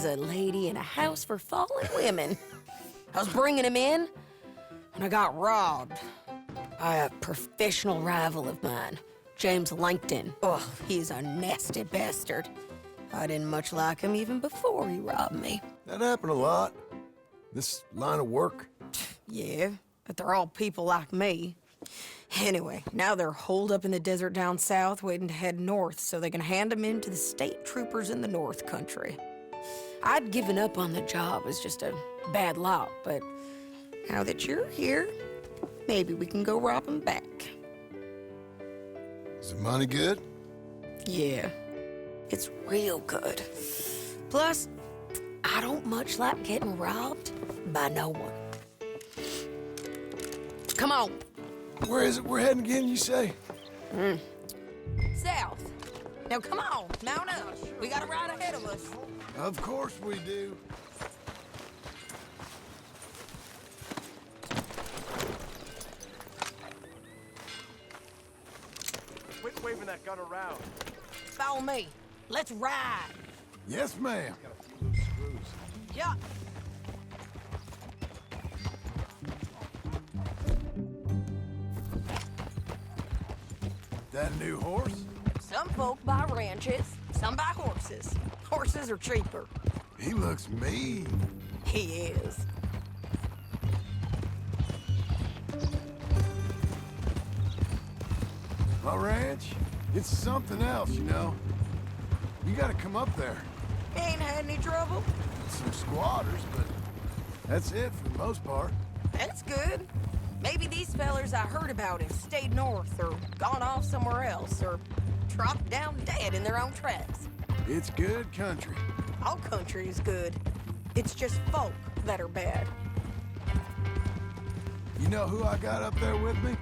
is a lady in a house for fallen women. I was bringing him in, and I got robbed by a professional rival of mine, James Langton. Oh, he's a nasty bastard. I didn't much like him even before he robbed me. That happened a lot. This line of work. Yeah, but they're all people like me. Anyway, now they're holed up in the desert down south, waiting to head north so they can hand them in to the state troopers in the North Country. I'd given up on the job as just a bad lot, but now that you're here, maybe we can go rob them back. Is the money good? Yeah, it's real good. Plus, I don't much like getting robbed by no one. Come on. Where is it we're heading again, you say? South. Now come on, mount up. We got a ride ahead of us. Of course we do. Quit waving that gun around. Follow me. Let's ride. Yes, ma'am. Yeah. That a new horse? Some folk buy ranches, some buy horses. Horses are cheaper. He looks mean. He is. My ranch, it's something else, you know. You gotta come up there. Ain't had any trouble? Some squatters, but that's it for the most part. That's good. Maybe these fellers I heard about have stayed north or gone off somewhere else or dropped down dead in their own tracks. It's good country. All country is good. It's just folk that are bad. You know who I got up there with me?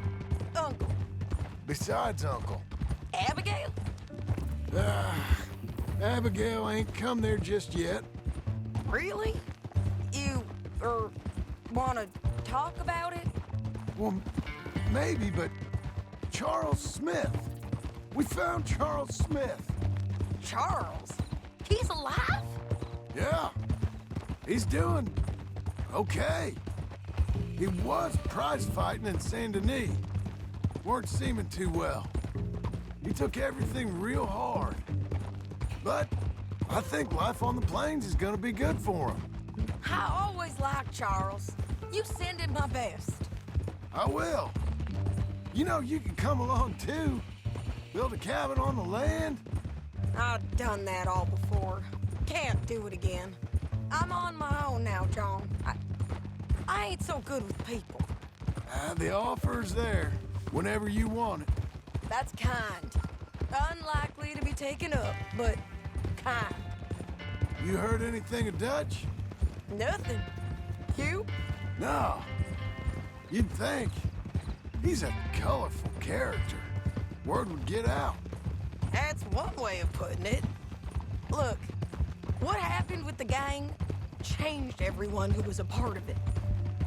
Uncle. Besides Uncle. Abigail? Abigail ain't come there just yet. Really? You, wanna talk about it? Well, maybe, but Charles Smith. We found Charles Smith. Charles? He's alive? Yeah. He's doing okay. He was prize fighting in Saint Denis. Weren't seeming too well. He took everything real hard. But I think life on the plains is gonna be good for him. I always liked Charles. You send him my best. I will. You know, you can come along too. Build a cabin on the land. I've done that all before. Can't do it again. I'm on my own now, John. I ain't so good with people. The offer's there whenever you want it. That's kind. Unlikely to be taken up, but kind. You heard anything of Dutch? Nothing. You? No. You'd think. He's a colorful character. Word would get out. That's one way of putting it. Look, what happened with the gang changed everyone who was a part of it.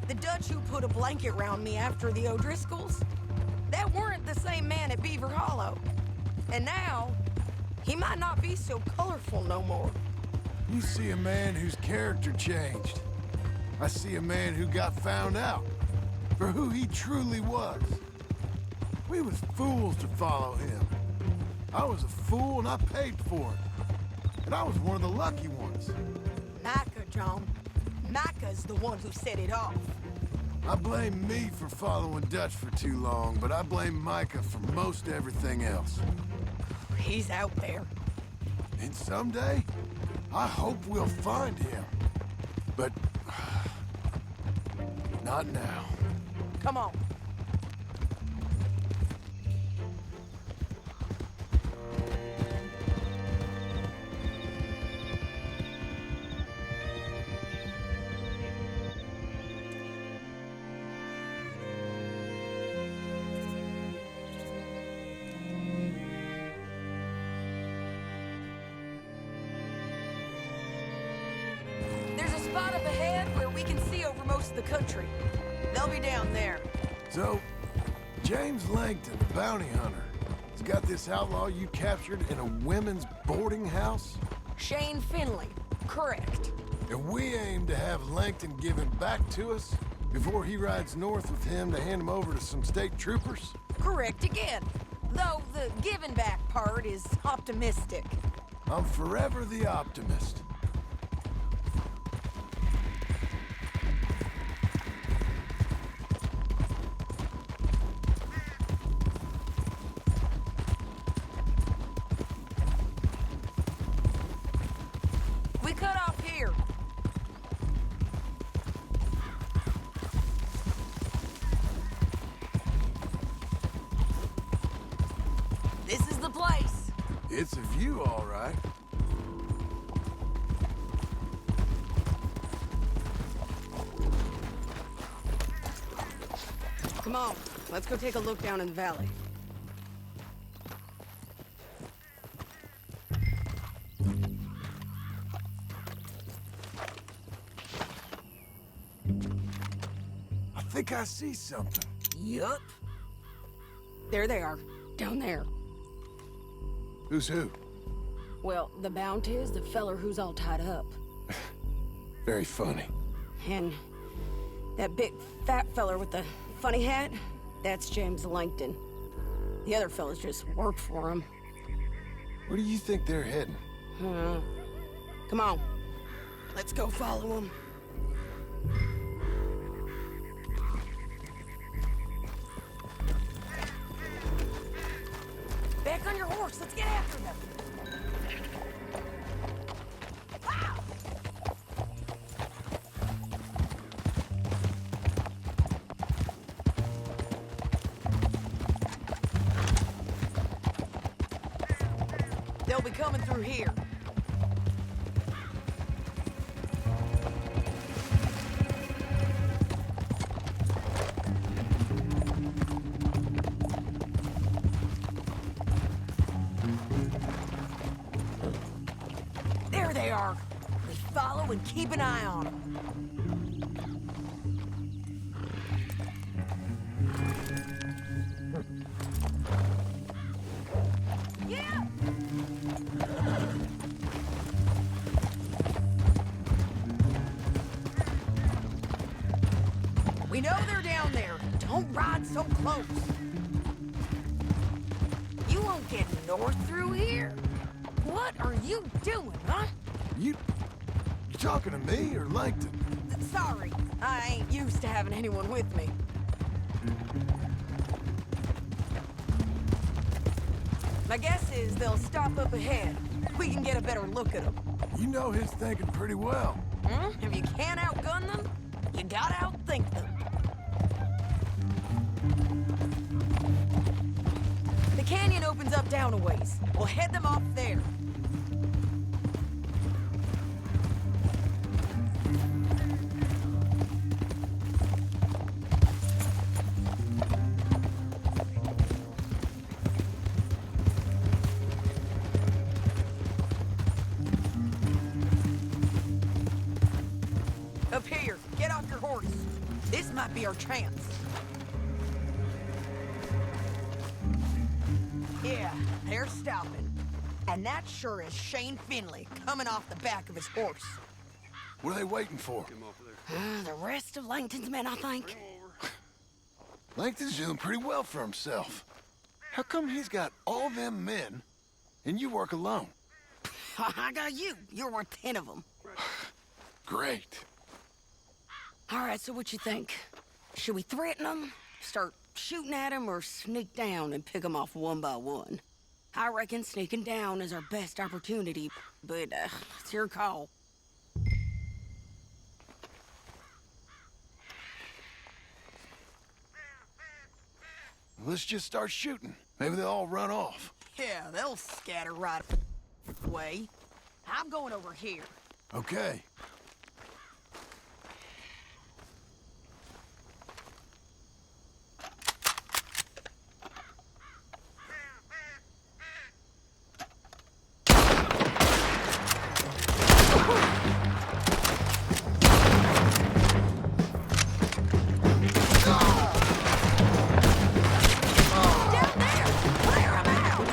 The Dutch who put a blanket around me after the O'Driscolls, that weren't the same man at Beaver Hollow. And now, he might not be so colorful no more. You see a man whose character changed. I see a man who got found out for who he truly was. We was fools to follow him. I was a fool and I paid for it. And I was one of the lucky ones. Micah, John. Micah's the one who set it off. I blame me for following Dutch for too long, but I blame Micah for most everything else. He's out there. And someday, I hope we'll find him. But not now. Come on. There's a spot up ahead where we can see over most of the country. They'll be down there. So, James Langton, the bounty hunter, has got this outlaw you captured in a women's boarding house? Shane Finley, Correct. And we aim to have Langton give him back to us before he rides north with him to hand him over to some state troopers? Correct again. Though the giving back part is optimistic. I'm forever the optimist. We cut off here. This is the place. It's a view, all right. Come on, let's go take a look down in the valley. I think I see something. Yup. There they are, down there. Who's who? Well, the Bounty is the feller who's all tied up. Very funny. And that big fat feller with the funny hat, that's James Langton. The other fellas just work for him. Where do you think they're heading? Come on, let's go follow him. Back on your horse, let's get after them. They'll be coming through here. There they are. We follow and keep an eye on them. Yeah! We know they're down there. Don't ride so close. You won't get north through here? What are you doing, huh? You talking to me or Langton? Sorry, I ain't used to having anyone with me. My guess is they'll stop up ahead. We can get a better look at them. You know his thinking pretty well. If you can't outgun them, you gotta outthink them. The canyon opens up down a ways. We'll head them off there. Up here, get off your horse. This might be our chance. Yeah, they're stopping. And that sure is Shane Finley coming off the back of his horse. What are they waiting for? The rest of Langton's men, I think. Langton's doing pretty well for himself. How come he's got all them men and you work alone? I got you. You're worth 10 of them. Great. All right, so what you think? Should we threaten them, start shooting at them, or sneak down and pick them off one by one? I reckon sneaking down is our best opportunity, but it's your call. Let's just start shooting. Maybe they'll all run off. Yeah, they'll scatter right away. I'm going over here. Okay. Down there! Clear 'em out!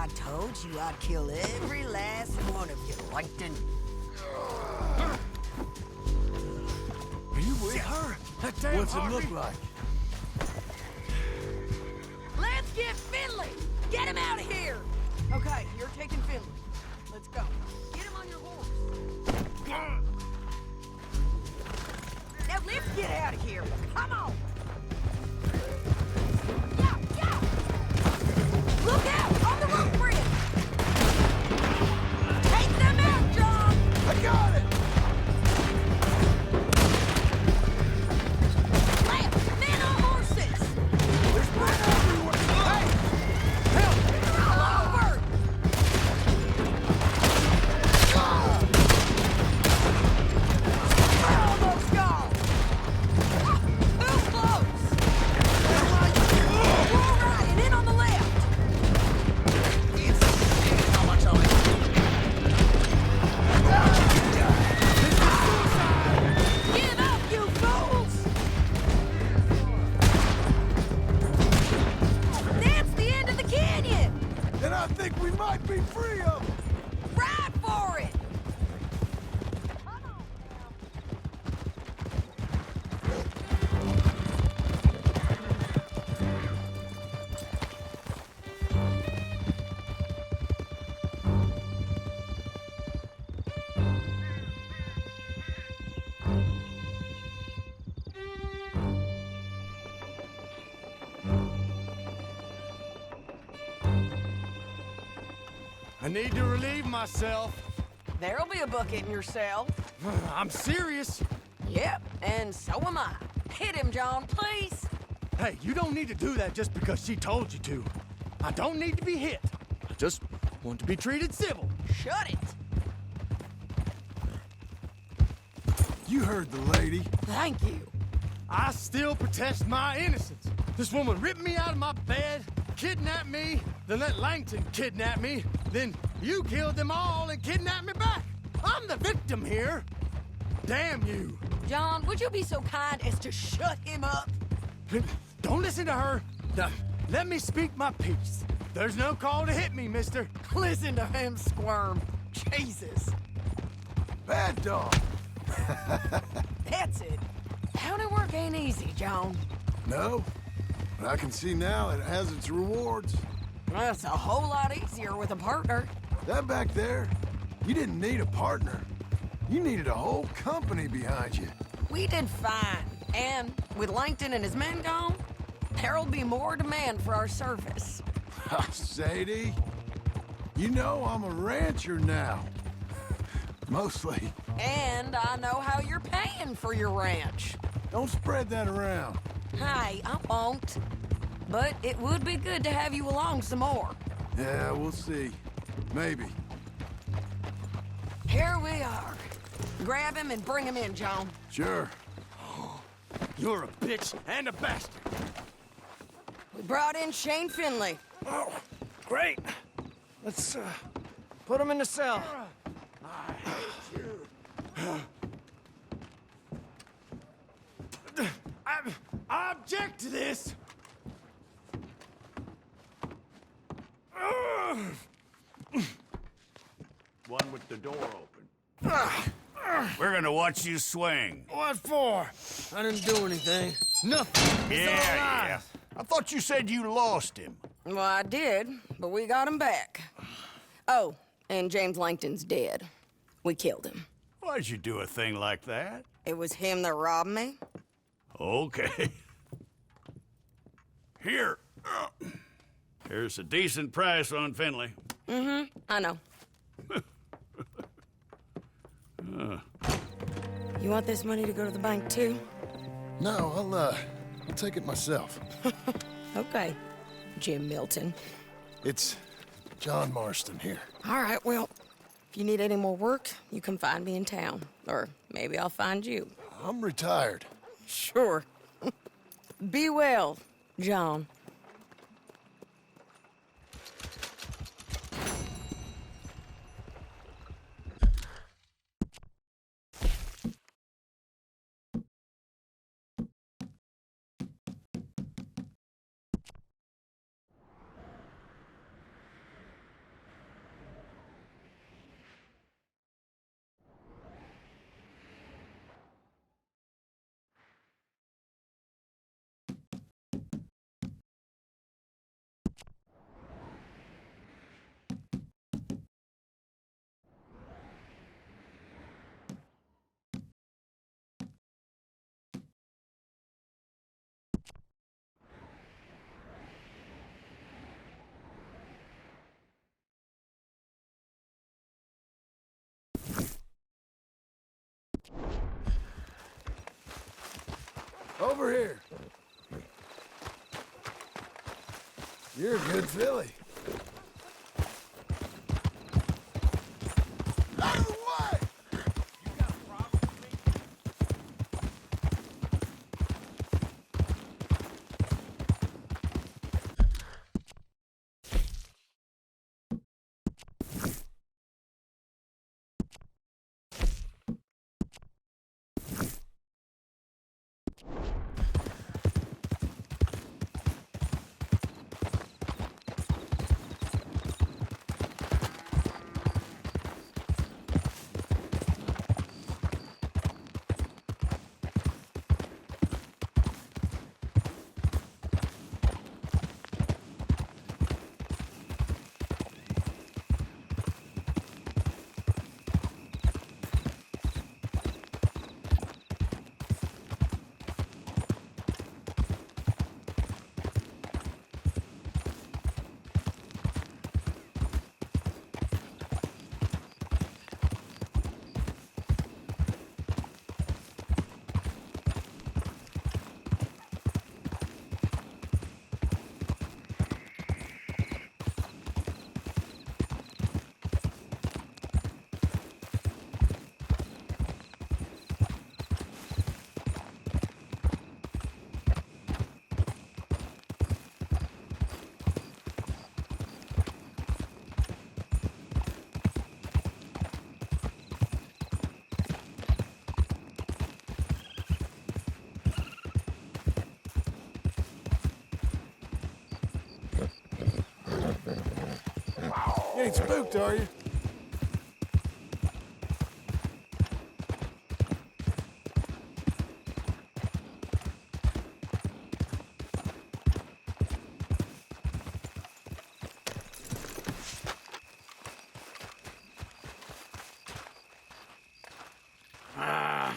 I told you I'd kill every last one of you, Langton. Are you with her? That damn What's it Harvey? look like? Let's get Finley! Get him out of here! Okay, you're taking Finley. Let's go. Get him on your horse. Now let's get out of here. Come on! Yeah, yeah! Look out! On the roof bridge! Take them out, John! I got it! Left! Men on horses! There's men everywhere! Hey! They're all over! We're almost gone! Too close! We're all right, and in on the left! Give up, you fools! That's the end of the canyon! And I think we might be free of them! Ride for it! I need to relieve myself. There'll be a bucket in your cell. I'm serious. Yep, and so am I. Hit him, John, please. Hey, you don't need to do that just because she told you to. I don't need to be hit. I just want to be treated civil. Shut it. You heard the lady. Thank you. I still protest my innocence. This woman ripped me out of my bed, kidnapped me, then let Langton kidnap me, then you killed them all and kidnapped me back. I'm the victim here. Damn you. John, would you be so kind as to shut him up? Don't listen to her. Now, let me speak my piece. There's no call to hit me, mister. Listen to him squirm. Jesus. Bad dog. That's it. County work ain't easy, John. No, but I can see now it has its rewards. Well, it's a whole lot easier with a partner. That back there, you didn't need a partner. You needed a whole company behind you. We did fine. And with Langton and his men gone, there'll be more demand for our service. Sadie, you know I'm a rancher now. Mostly. And I know how you're paying for your ranch. Don't spread that around. Hey, I won't. But it would be good to have you along some more. Yeah, we'll see. Maybe. Here we are. Grab him and bring him in, John. Sure. You're a bitch and a bastard. We brought in Shane Finley. Oh, great. Let's put him in the cell. I hate you. I object to this. One with the door open. We're gonna watch you swing. What for? I didn't do anything. Nothing. It's all Yeah. lies. I thought you said you lost him. Well, I did, but we got him back. Oh, and James Langton's dead. We killed him. Why'd you do a thing like that? It was him that robbed me. Okay. Here. Here's a decent price on Finley. I know. You want this money to go to the bank, too? No, I'll take it myself. Okay, Jim Milton. It's John Marston here. All right, well, if you need any more work, you can find me in town. Or maybe I'll find you. I'm retired. Sure. Be well, John. over here. You're a good filly. Out of the way! You got a problem with me? You ain't spooked, are you?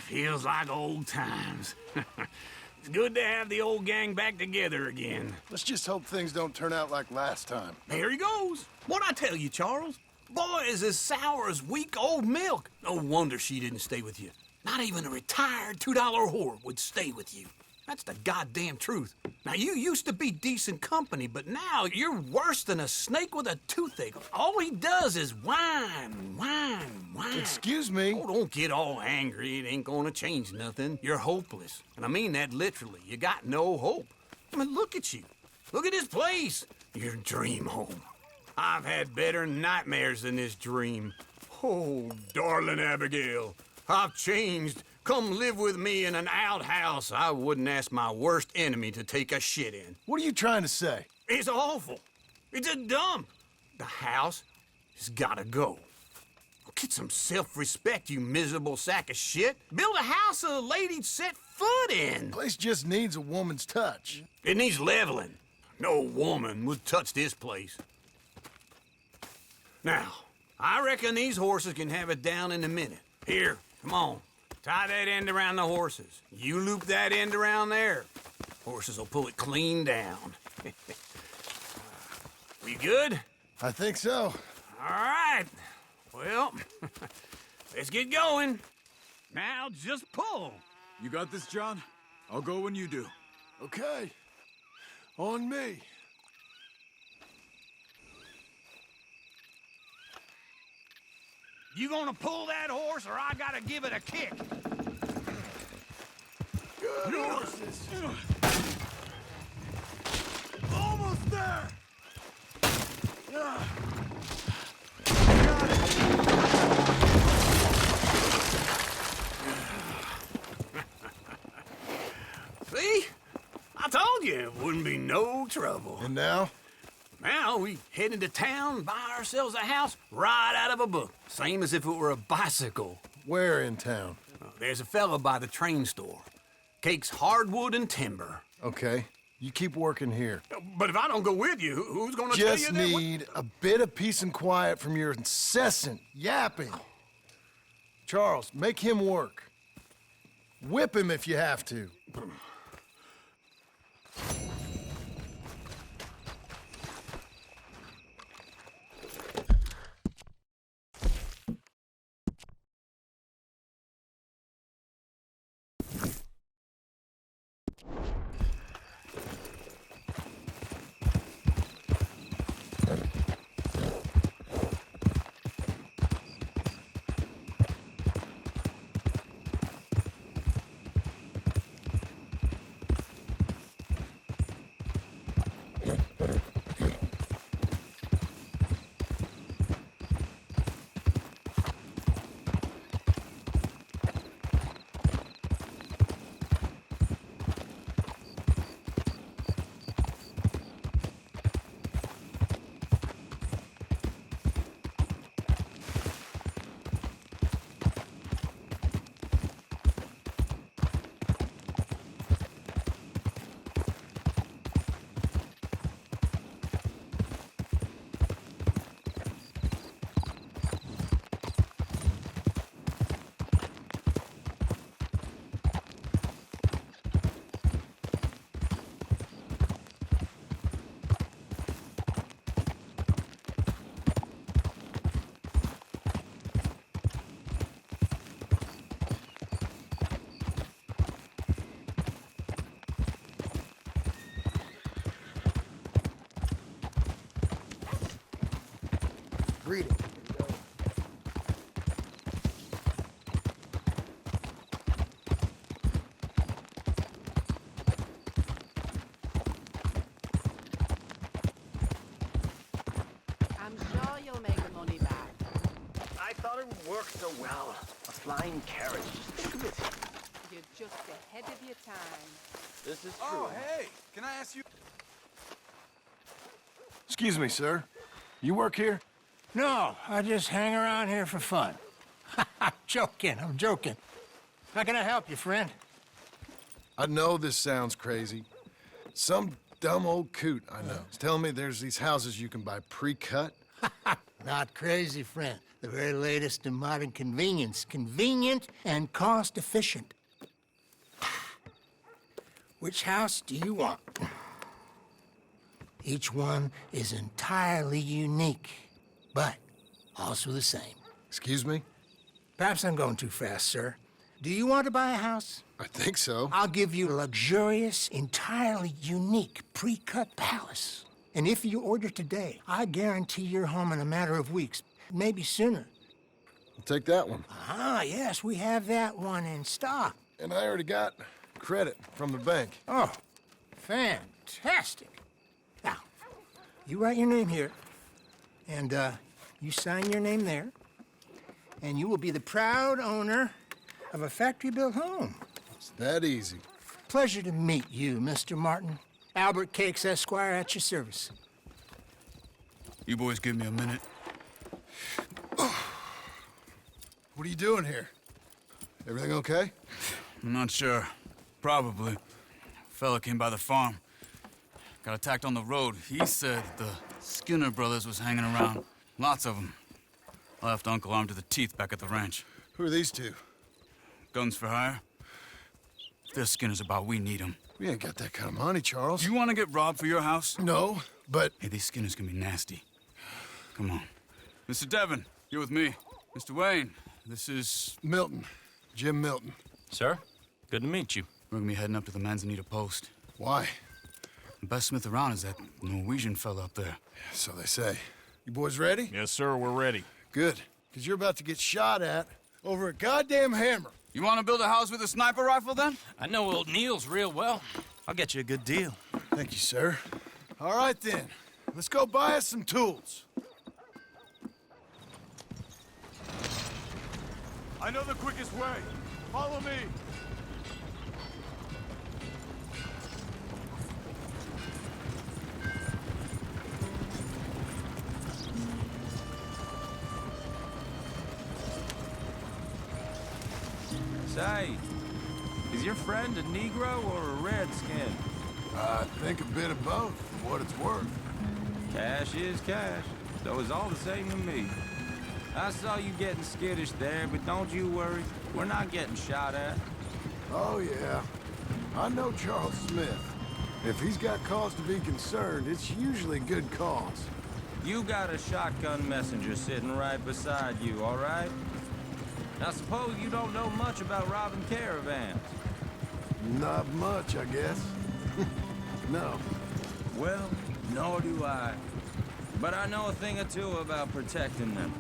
Feels like old times. It's good to have the old gang back together again. Let's just hope things don't turn out like last time. There he goes. What'd I tell you, Charles? Boy is as sour as weak old milk. No wonder she didn't stay with you. Not even a retired $2 whore would stay with you. That's the goddamn truth. Now, you used to be decent company, but now you're worse than a snake with a toothache. All he does is whine, whine, whine. Excuse me? Oh, don't get all angry. It ain't gonna change nothing. You're hopeless. And I mean that literally. You got no hope. I mean, look at you. Look at this place. Your dream home. I've had better nightmares than this dream. Oh, darling Abigail, I've changed. Come live with me in an outhouse I wouldn't ask my worst enemy to take a shit in. What are you trying to say? It's awful. It's a dump. The house has gotta go. Get some self-respect, you miserable sack of shit. Build a house a lady'd set foot in. Place just needs a woman's touch. It needs leveling. No woman would touch this place. Now, I reckon these horses can have it down in a minute. Here, come on. Tie that end around the horses. You loop that end around there. Horses will pull it clean down. We good? I think so. All right. Well, let's get going. Now just pull. You got this, John? I'll go when you do. Okay. On me. You gonna pull that horse or I gotta give it a kick? Good horses. Almost there. See? I told you it wouldn't be no trouble. And now? Now we head into town, buy ourselves a house right out of a book. Same as if it were a bicycle. Where in town? There's a fella by the train store. Cakes hardwood and timber. Okay. You keep working here. But if I don't go with you, who's gonna tell you Just that? need a bit of peace and quiet from your incessant yapping. Charles, make him work. Whip him if you have to. Read it. I'm sure you'll make the money back. I thought it would work so well. A flying carriage. Just think of it. You're just ahead of your time. This is true. Oh, hey! Can I ask you... Excuse me, sir. You work here? No, I just hang around here for fun. I'm joking. How can I help you, friend? I know this sounds crazy. Some dumb old coot I know is telling me there's these houses you can buy pre-cut. Not crazy, friend. The very latest in modern convenience. Convenient and cost-efficient. Which house do you want? Each one is entirely unique, but also the same. Excuse me? Perhaps I'm going too fast, sir. Do you want to buy a house? I think so. I'll give you a luxurious, entirely unique pre-cut palace. And if you order today, I guarantee you're home in a matter of weeks, maybe sooner. I'll take that one. Ah, yes, we have that one in stock. And I already got credit from the bank. Oh, fantastic. Now, you write your name here, and you sign your name there, and you will be the proud owner of a factory-built home. It's that easy. Pleasure to meet you, Mr. Martin. Albert Cakes, Esquire, at your service. You boys give me a minute. What are you doing here? Everything okay? I'm not sure. Probably. Fella came by the farm. Got attacked on the road. He said the Skinner brothers was hanging around. Lots of them. I left Uncle armed to the teeth back at the ranch. Who are these two? Guns for hire. If they're Skinner's about, we need them. We ain't got that kind of money, Charles. You want to get robbed for your house? No, but... Hey, these Skinners can be nasty. Come on. Mr. Devon, you're with me. Mr. Wayne, this is... Milton. Jim Milton. Sir, good to meet you. We're gonna be heading up to the Manzanita post. Why? The best smith around is that Norwegian fella up there. So they say. You boys ready? Yes, sir, we're ready. Good. Because you're about to get shot at over a goddamn hammer. You want to build a house with a sniper rifle, then? I know old Neil's real well. I'll get you a good deal. Thank you, sir. All right, then. Let's go buy us some tools. I know the quickest way. Follow me. Say, is your friend a Negro or a Redskin? I think a bit of both, for what it's worth. Cash is cash, so it's all the same to me. I saw you getting skittish there, but don't you worry. We're not getting shot at. Oh, yeah. I know Charles Smith. If he's got cause to be concerned, it's usually good cause. You got a shotgun messenger sitting right beside you, all right? Now suppose you don't know much about robbing caravans. Not much, I guess. No. Well, nor do I. But I know a thing or two about protecting them.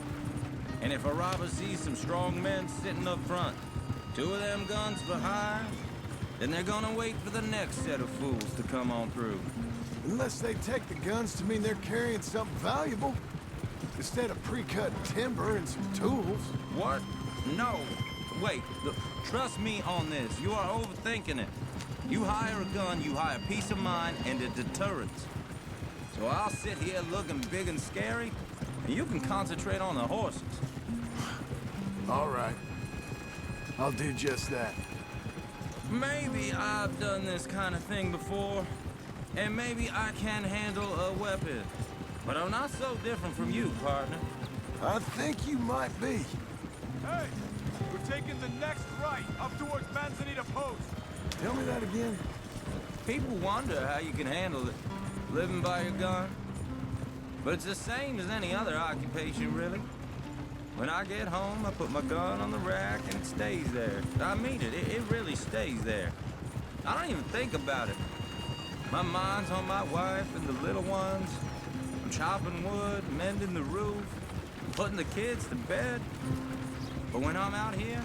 And if a robber sees some strong men sitting up front, 2 of them guns for hire, then they're gonna wait for the next set of fools to come on through. Unless they take the guns to mean they're carrying something valuable. Instead of pre-cut timber and some tools. What? No. Wait, look, trust me on this. You are overthinking it. You hire a gun, you hire peace of mind and a deterrence. So I'll sit here looking big and scary, and you can concentrate on the horses. All right. I'll do just that. Maybe I've done this kind of thing before, and maybe I can handle a weapon. But I'm not so different from you, partner. I think you might be. Hey, we're taking the next right up towards Manzanita Post. Tell me that again. People wonder how you can handle it, living by your gun. But it's the same as any other occupation, really. When I get home, I put my gun on the rack and it stays there. I mean it, it really stays there. I don't even think about it. My mind's on my wife and the little ones. I'm chopping wood, mending the roof. putting the kids to bed. But when I'm out here,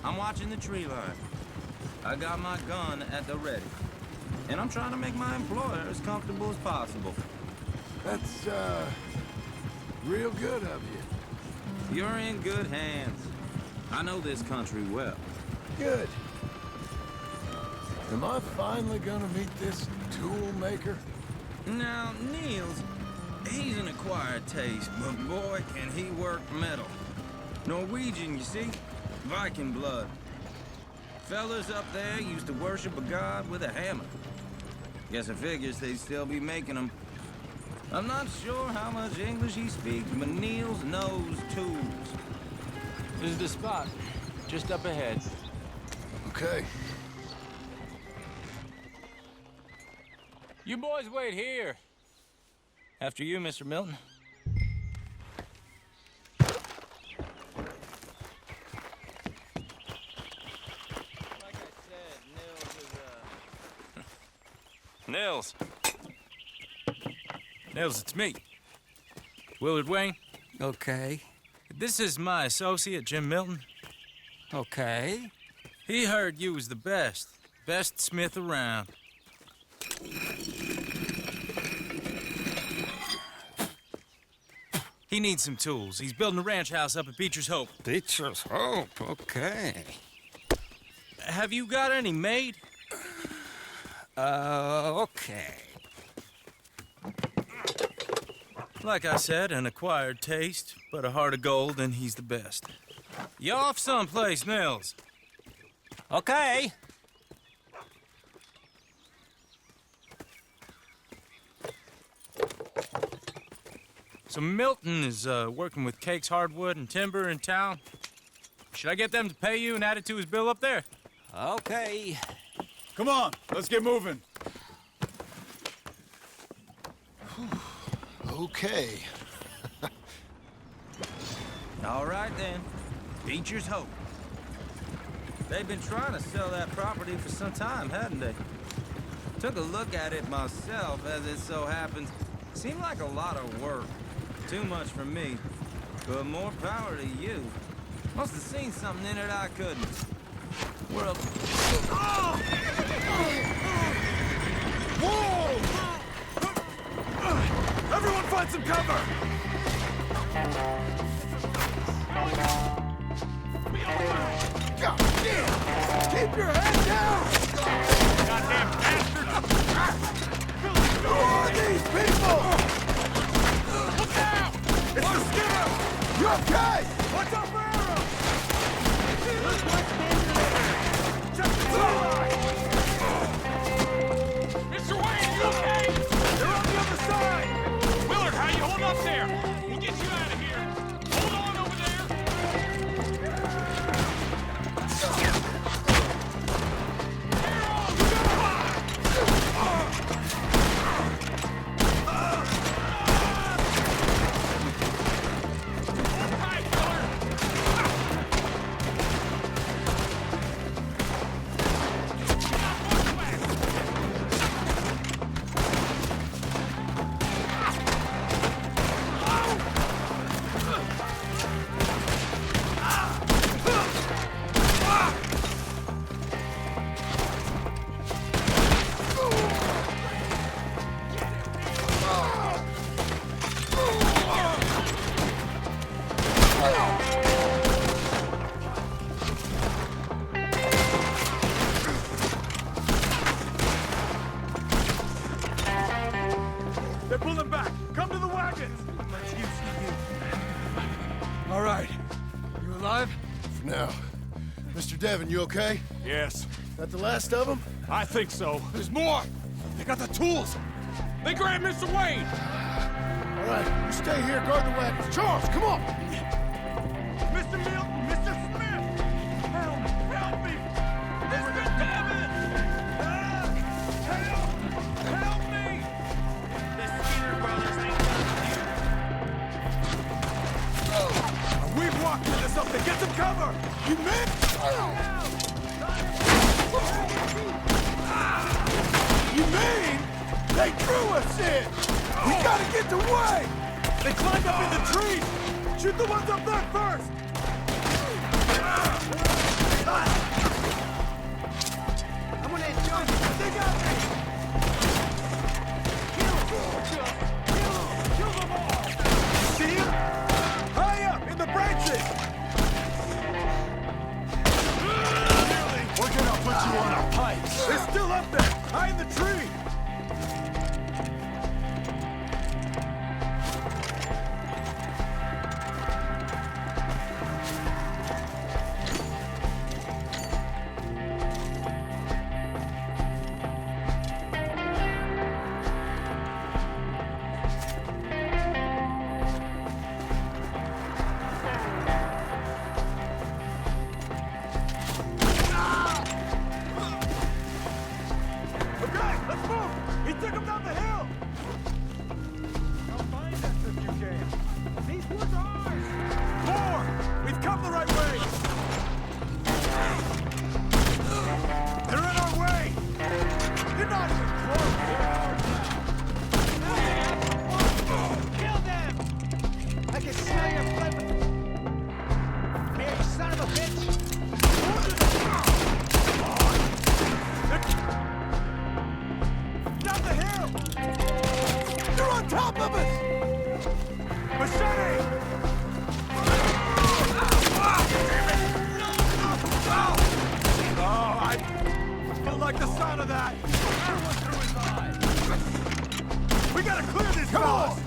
I'm watching the tree line. I got my gun at the ready. And I'm trying to make my employer as comfortable as possible. That's, real good of you. You're in good hands. I know this country well. Good. Am I finally gonna meet this tool maker? Now, Niels, he's an acquired taste, but boy, can he work metal. Norwegian, you see? Viking blood. Fellas up there used to worship a god with a hammer. Guess it figures they'd still be making them. I'm not sure how much English he speaks, but Niels knows tools. This is the spot. Just up ahead. Okay. You boys wait here. After you, Mr. Milton. Like I said, Niels is, Nils. Nils, it's me. Willard Wayne. Okay. This is my associate, Jim Milton. Okay. He heard you was the best. Best smith around. He needs some tools. He's building a ranch house up at Beecher's Hope. Beecher's Hope, okay. Have you got any made? Okay. Like I said, an acquired taste, but a heart of gold, and he's the best. You off someplace, Nils? Okay. So Milton is working with Cakes Hardwood and Timber in town. Should I get them to pay you and add it to his bill up there? Okay. Come on, let's get moving. Okay. all right then. Beecher's Hope. They've been trying to sell that property for some time, hadn't they? Took a look at it myself, as it so happens. Seemed like a lot of work. Too much for me. But more power to you. Must have seen something in it I couldn't. We're up... Whoa! Everyone find some cover! God damn! Keep your head down! Goddamn bastard! Who are these people? Look out! It's the Skinner! You okay? Watch out for arrows! Check the side! Mr. Wayne, you okay? They're on the other side! Willard, how you holding up there? We'll get you out of here. Hold on over there! They're pulling back! Come to the wagons! Let's use you. All right. You alive? For now. Mr. Devon, you okay? Yes, That the last of them? I think so. There's more! They got the tools! They grabbed Mr. Wayne! All right, you stay here, guard the wagons. Charles, come on! Mr. Milton! Mr. Smith! Help! Help me! Mr. Devon! Help! Help me! The Skinner brothers ain't done here. We've walked into something! Get some cover! You missed! You mean they drew us in? We gotta get away! They climbed up in the trees! Shoot the ones up there first! I'm gonna enjoy this. They got me! Kill them all! See him? High up in the branches! We're gonna put you on a pike! They're still up there! High in the tree! Okay, let's move! He took him down the hill! I'll find us if you can. These woods are ours! More! We've come the right way! They're in our way! You're not even close! Kill them! I can smell your blood. Here, you son of a bitch! Down the hill! They're on top of us! Machete! Oh, I feel like the sound of that! We gotta clear these fellas!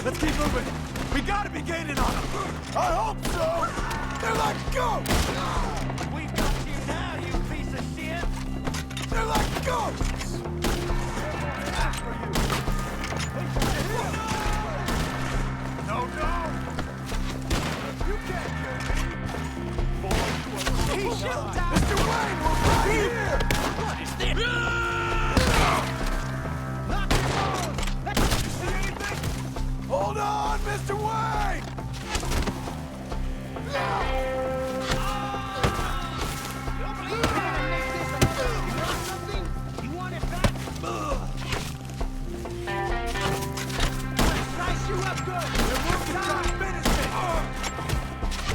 Let's keep moving! We gotta be gaining on them! I hope so! They're like ghosts! We got you now, you piece of shit! They're like ghosts! No, no! You can't kill me! He shoots out! Mr. Wayne, we're right here! What is this? Knock him off! You see anything? Hold on, Mr. Wayne! Don't believe you're gonna make this a... You want something? You want it back? I'm gonna slice you up good! They're moving to finish it!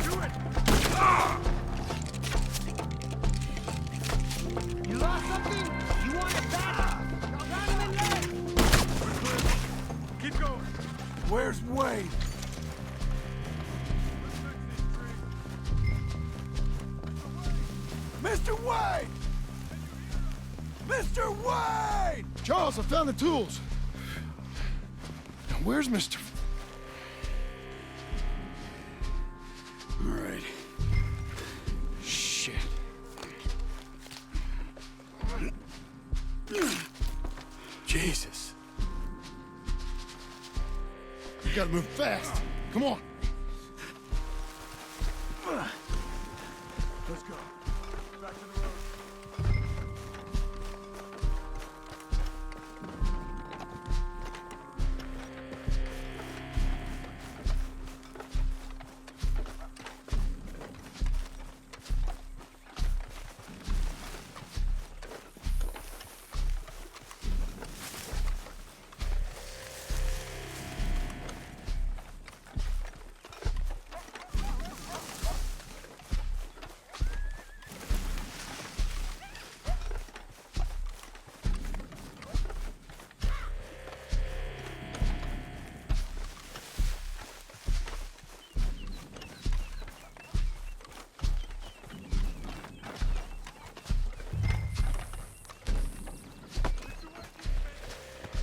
Do it! You lost something? You want it back? Got him in leg! Keep going! Where's Wayne? Mr. Wayne! Mr. Wayne! Charles, I found the tools. Now, where's Mr. All right. Shit. Jesus. You gotta move fast. Come on. Let's go. Back to the road.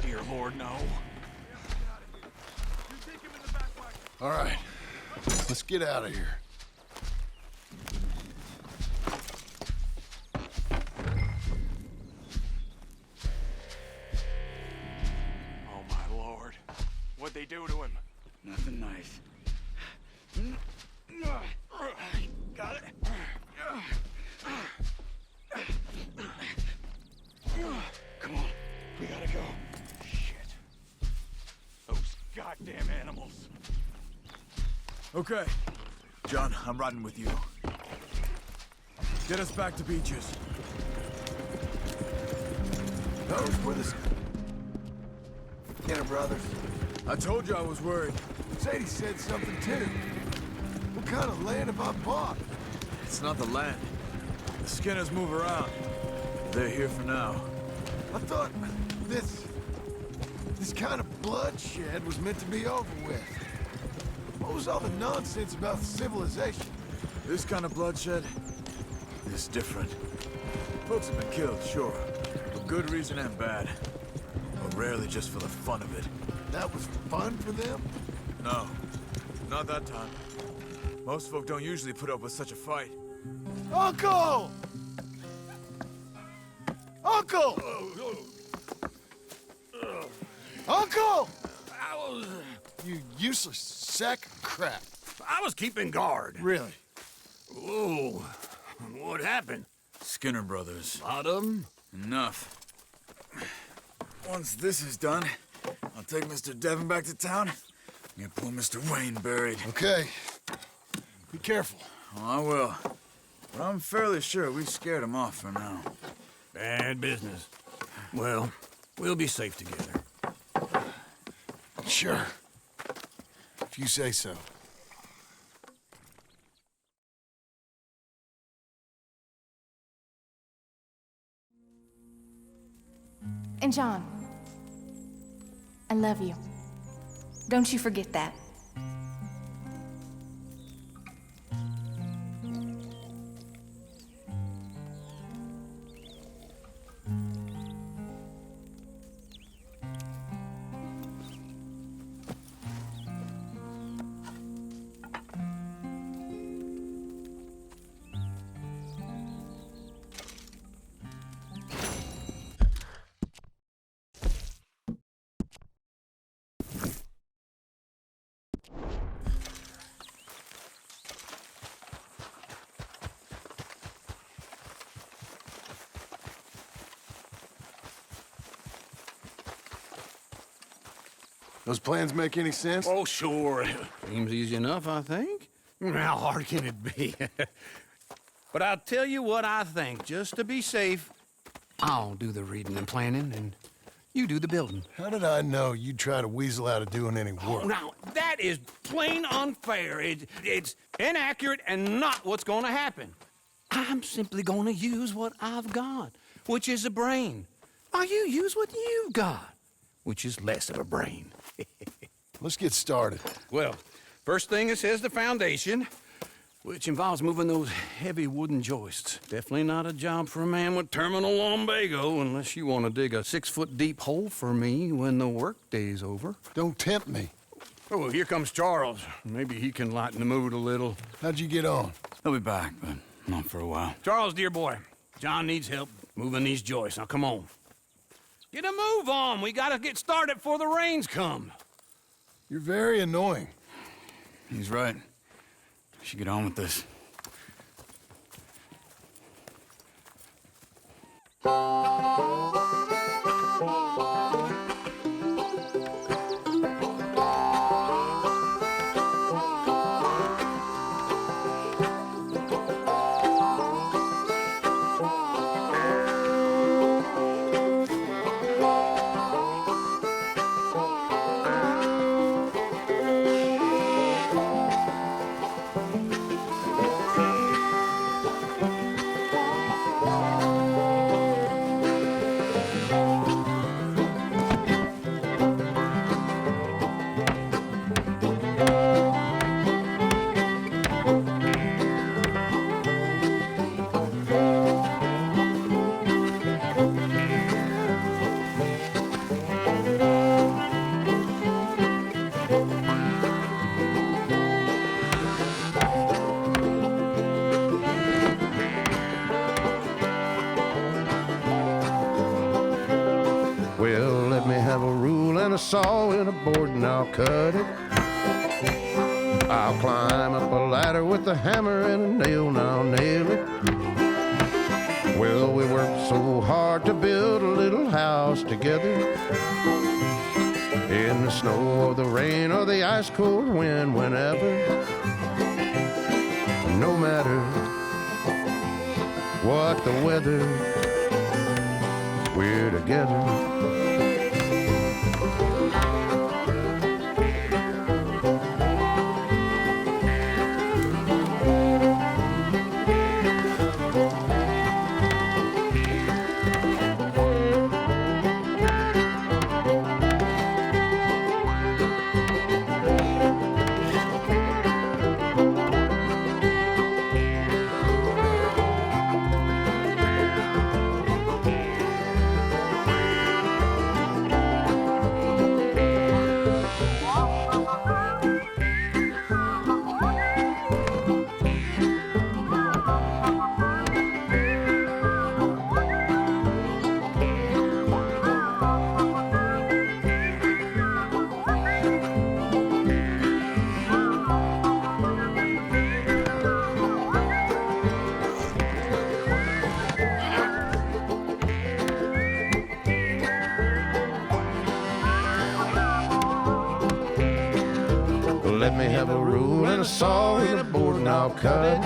Dear Lord, no. All right. Let's get out of here. Oh, my Lord. What'd they do to him? Nothing nice. Got it? Come on. We gotta go. Shit. Those goddamn animals. Okay. John, I'm riding with you. Get us back to Beaches. Those were the... Skinner Brothers? I told you I was worried. Sadie said something too. What kind of land have I bought? It's not the land. The Skinners move around. They're here for now. I thought this kind of bloodshed was meant to be over with. What was all the nonsense about civilization? This kind of bloodshed is different. Folks have been killed, sure. For good reason and bad. But rarely just for the fun of it. That was fun for them? No, not that time. Most folk don't usually put up with such a fight. Uncle! Uncle! Uncle! You useless sack of crap. I was keeping guard. Really? Whoa. What happened? Skinner Brothers. Lot of them? Enough. Once this is done, I'll take Mr. Devon back to town and get poor Mr. Wayne buried. Okay. Be careful. Oh, I will. But I'm fairly sure we scared him off for now. Bad business. Well, we'll be safe together. Sure. If you say so. And John, I love you. Don't you forget that. Those plans make any sense? Oh, sure. Seems easy enough, I think. How hard can it be? But I'll tell you what I think. Just to be safe, I'll do the reading and planning, and you do the building. How did I know you'd try to weasel out of doing any work? Oh, now, that is plain unfair. It's inaccurate and not what's going to happen. I'm simply going to use what I've got, which is a brain. Now, you use what you've got, which is less of a brain. Let's get started. Well, first thing it says the foundation, which involves moving those heavy wooden joists. Definitely not a job for a man with terminal lumbago, unless you want to dig a 6-foot deep hole for me when the workday's over. Don't tempt me. Oh, here comes Charles. Maybe he can lighten the mood a little. How'd you get on? He'll be back, but not for a while. Charles, dear boy, John needs help moving these joists. Now, come on. Get a move on. We gotta get started before the rains come. You're very annoying. He's right. We should get on with this. Well, let me have a rule and a saw and a board and I'll cut it. I'll climb up a ladder with a hammer and a nail and I'll nail it. Well, we worked so hard to build a little house together. In the snow or the rain or the ice cold wind, whenever. No matter what the weather, we're together. let me have a rule and a saw and a board and I'll cut it.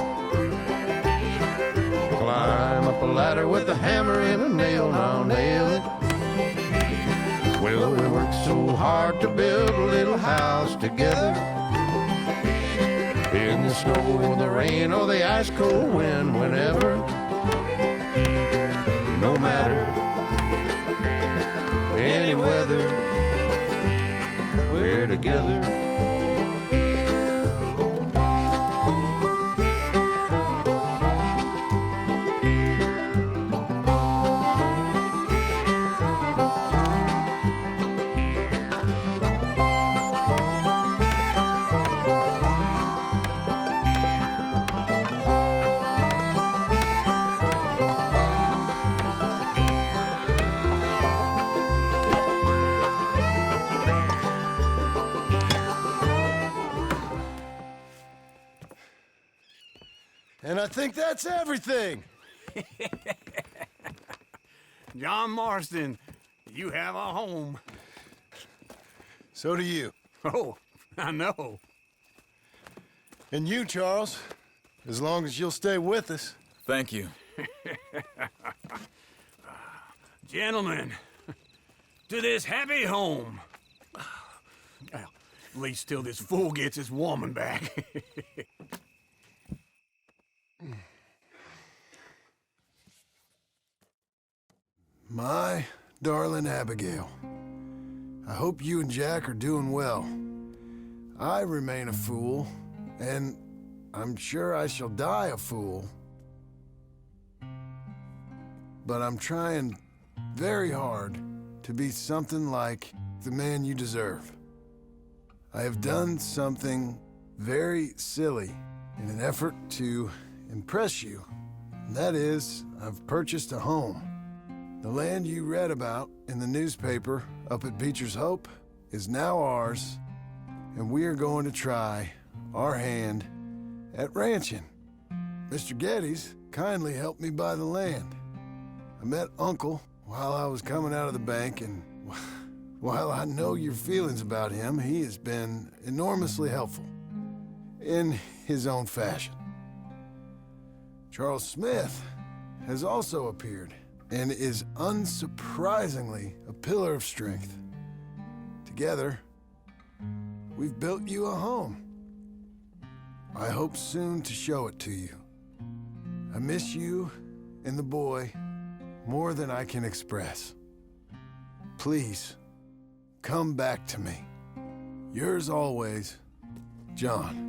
Climb up a ladder with a hammer and a nail and I'll nail it. Well, we worked so hard to build a little house together. In the snow or the rain or the ice cold wind, whenever. No matter any weather, we're together. And I think that's everything. John Marston, you have a home. So do you. Oh, I know. And you, Charles, as long as you'll stay with us. Thank you. Gentlemen, to this happy home. Well, at least till this fool gets his woman back. My darling Abigail, I hope you and Jack are doing well. I remain a fool, and I'm sure I shall die a fool. But I'm trying very hard to be something like the man you deserve. I have done something very silly in an effort to impress you. And that is, I've purchased a home. The land you read about in the newspaper up at Beecher's Hope is now ours, and we are going to try our hand at ranching. Mr. Geddes kindly helped me buy the land. I met Uncle while I was coming out of the bank, and while I know your feelings about him, he has been enormously helpful in his own fashion. Charles Smith has also appeared and is unsurprisingly a pillar of strength. Together, we've built you a home. I hope soon to show it to you. I miss you and the boy more than I can express. Please, come back to me. Yours always, John.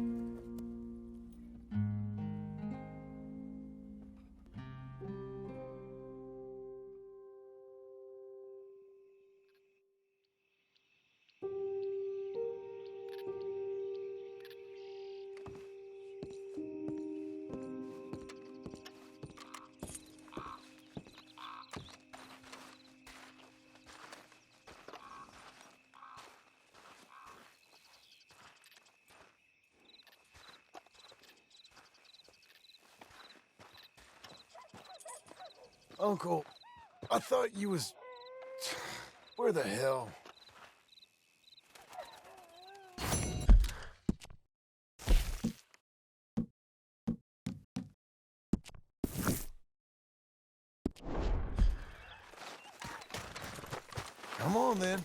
Uncle, I thought you was... Where the hell? Come on, then.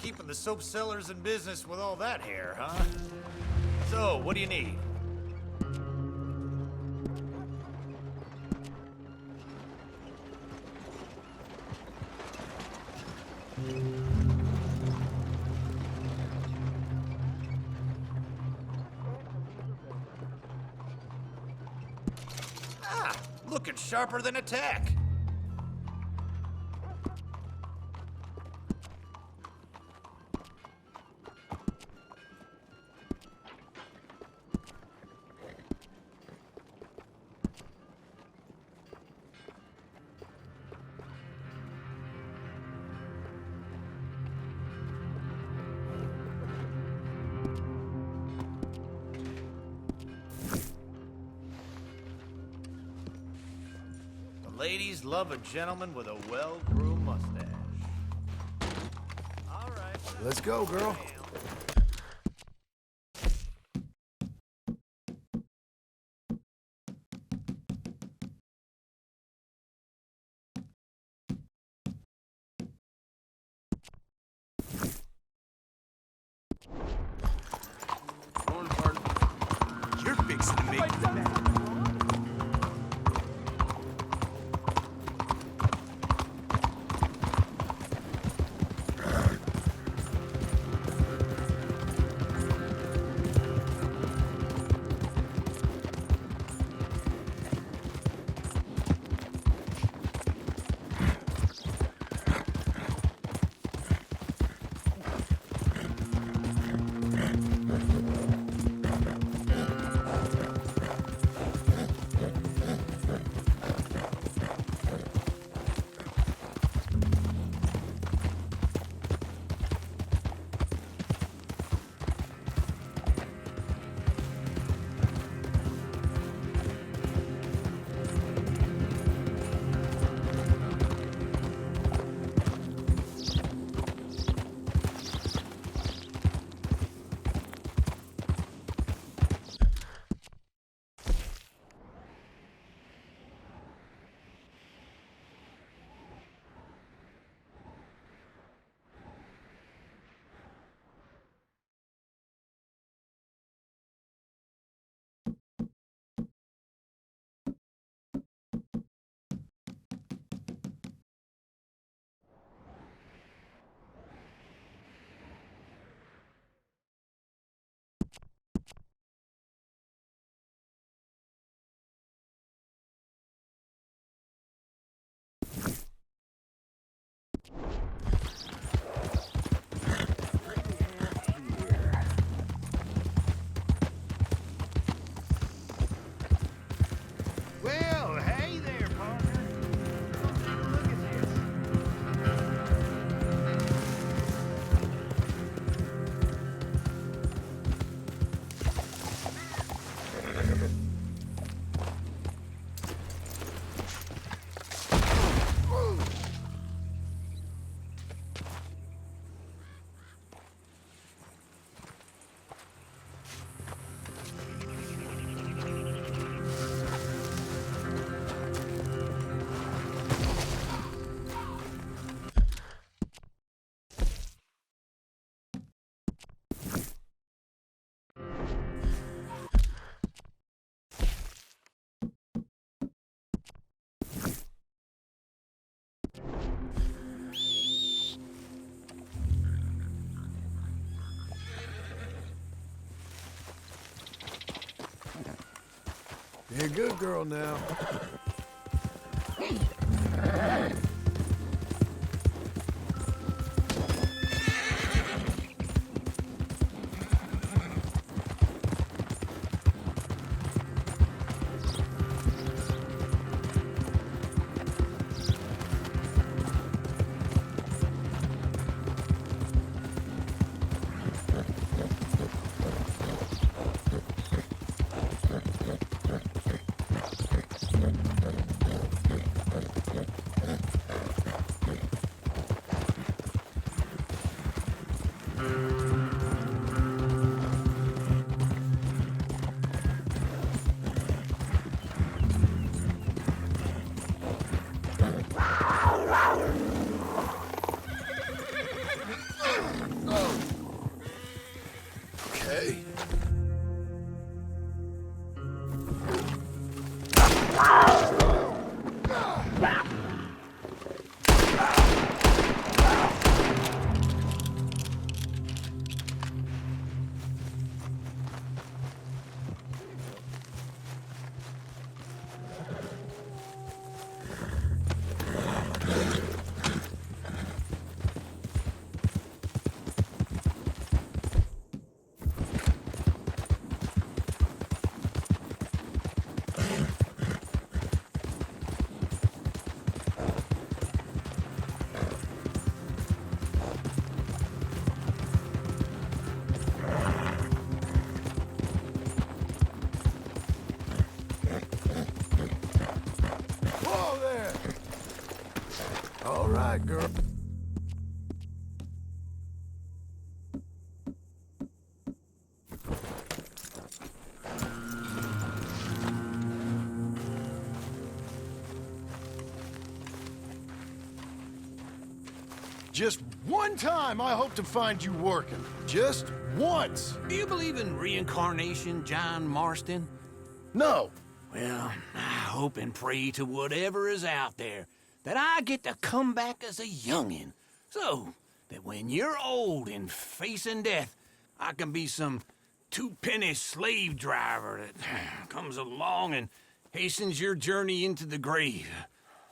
keeping the soap sellers in business with all that hair, huh? So, what do you need? Ah, looking sharper than a tack. Ladies love a gentleman with a well-groomed mustache. All right. Let's go, girl. You're fixing to make Well, hey there, partner. Look at this. You're a good girl now. Okay. Whoa there! All right, girl. Just one time I hope to find you working. Just once. Do you believe in reincarnation, John Marston? No. Well, I hope and pray to whatever is out there that I get to come back as a youngin', so that when you're old and facing death, I can be some two-penny slave driver that comes along and hastens your journey into the grave.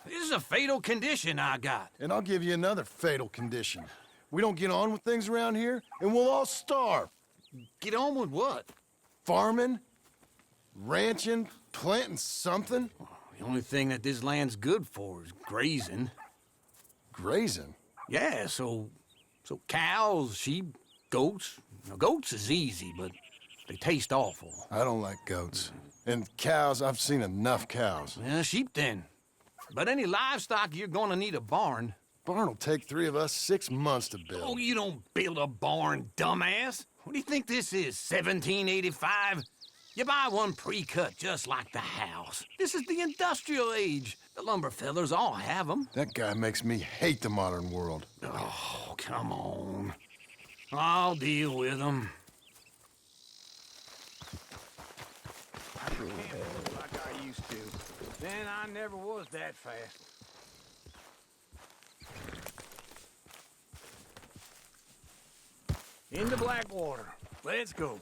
This is a fatal condition I got. And I'll give you another fatal condition. We don't get on with things around here, and we'll all starve. Get on with what? Farming, ranching, planting something. The only thing that this land's good for is grazing. Grazing? Yeah, so cows, sheep, goats. Now, goats is easy, but they taste awful. I don't like goats. And cows, I've seen enough cows. Yeah, sheep then. But any livestock, you're gonna need a barn. Barn will take 3 of us 6 months to build. Oh, you don't build a barn, dumbass. What do you think this is, 1785? You buy one pre-cut just like the house. This is the industrial age. The lumber fellers all have them. That guy makes me hate the modern world. Oh, come on. I'll deal with them. I can't move like I used to. Then I never was that fast. Into Blackwater. Let's go.